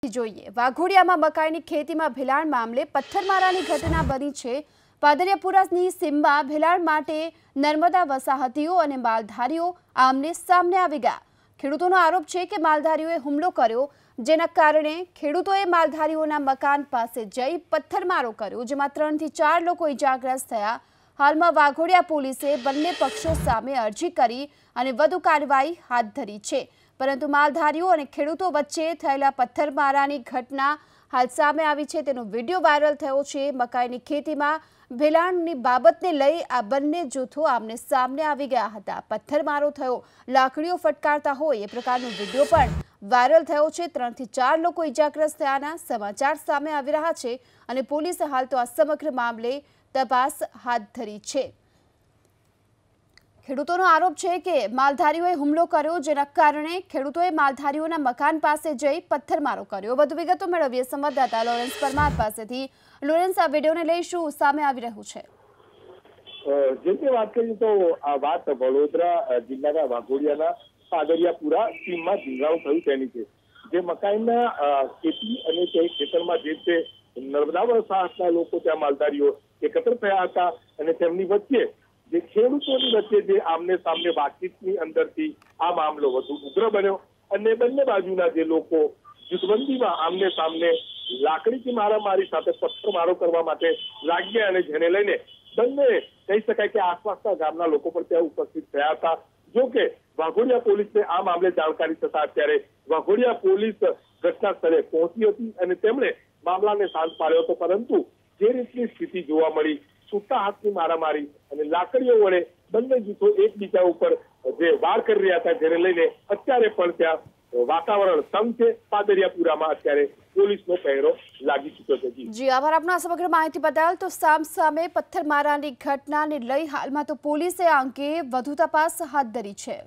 વિગતથી જોઈએ। વાઘોડિયામાં મકાઈની ખેતીમાં ભેલાણ મામલે પથ્થરમારાની ઘટના બની છે। પાદરિયાપુરાની સીમમાં ભેલાણ માટે નર્મદા વસાહતીઓ અને માલધારીઓ આમને સામને આવી ગયા। ખેડૂતોનો આરોપ છે કે માલધારીઓએ હુમલો કર્યો, જેના કારણે ખેડૂતોએ માલધારીઓના મકાન પાસે જઈ પથ્થરમારો કર્યો, જેમાં 3 થી 4 લોકો ઇજાગ્રસ્ત થયા। હાલમાં વાઘોડિયા પોલીસે બંને પક્ષો સામે અરજી કરી અને વધુ કાર્યવાહી હાથ ધરી છે, પરંતુ માલધારીઓ અને ખેડૂતો વચ્ચે થયેલા પથ્થરમારાની ઘટના હાલ સામે આવી છે। તેનો વિડીયો વાયરલ થયો છે। મકાઈની ખેતીમાં ભેલાણની બાબતને લઈ આ બંને જૂથો આમને સામને આવી ગયા હતા। પથ્થરમારો થયો, લાકડીઓ ફટકારતા હોય એ પ્રકારનો વિડીયો પણ વાયરલ થયો છે। 3 થી 4 લોકો ઇજાગ્રસ્ત થયાના સમાચાર સામે આવી રહ્યા છે અને પોલીસે હાલ તો આ સમગ્ર મામલે તપાસ હાથ ધરી છે। ખેડૂતોનો આરોપ છે કે માલધારીઓએ હુમલો કર્યો, જેના કારણે ખેડૂતોએ માલધારીઓના મકાન પાસે જઈ પથ્થરમારો કર્યો। વધુ વિગતો મેળવીએ સંવાદદાતા લોરેન્સ પરમાર પાસેથી। લોરેન્સ, આ વિડીયોને લઈ શું સામે આવી રહ્યું છે? જેમ કે વાત કરીએ તો આ વાત વડોદરા જિલ્લાના વાઘોડિયાના પાદરિયાપુરા સીમમાં ભીંગાણું થયું તેની છે। જે મકાઈના ખેતી અને તે ખેતરમાં જે છે નર્મદા વસાહતના લોકો, ત્યાં માલધારીઓ એકત્ર થયા હતા અને તેમની વચ્ચે જે ખેડૂતોની વચ્ચે જે આમને સામને વાતચીતની અંદરથી આ મામલો વધુ ઉગ્ર બન્યો અને બંને બાજુના જે લોકો જૂથબંધીમાં આમને સામને લાકડીથી મારામારી સાથે પથ્થરમારો કરવા માટે લાગ્યા અને જેને લઈને બંને કહી શકાય કે આસપાસના ગામના લોકો પણ ત્યાં ઉપસ્થિત થયા હતા। જો કે વાઘોડિયા પોલીસને આ મામલે જાણકારી થતા અત્યારે વાઘોડિયા પોલીસ ઘટના સ્થળે પહોંચી હતી અને તેમણે મામલાને શાંત પાડ્યો હતો, પરંતુ જે રીતની સ્થિતિ જોવા મળી, છૂટા હાથની મારામારી અને લાકડીઓ વડે બંને જૂથો એકબીજા ઉપર જે વાર કરી રહ્યા હતા, જેને લઈને અત્યારે પણ ત્યાં વાતાવરણ તંગ છે। પાદરિયાપુરામાં અત્યારે પોલીસનો પહેરો લાગી ચૂક્યો છે। જી આભાર આપનો આ સમગ્ર માહિતી બદલ। તો સામે પથ્થરમારાની ઘટનાને લઈ હાલમાં તો પોલીસે આ અંગે વધુ તપાસ હાથ ધરી છે।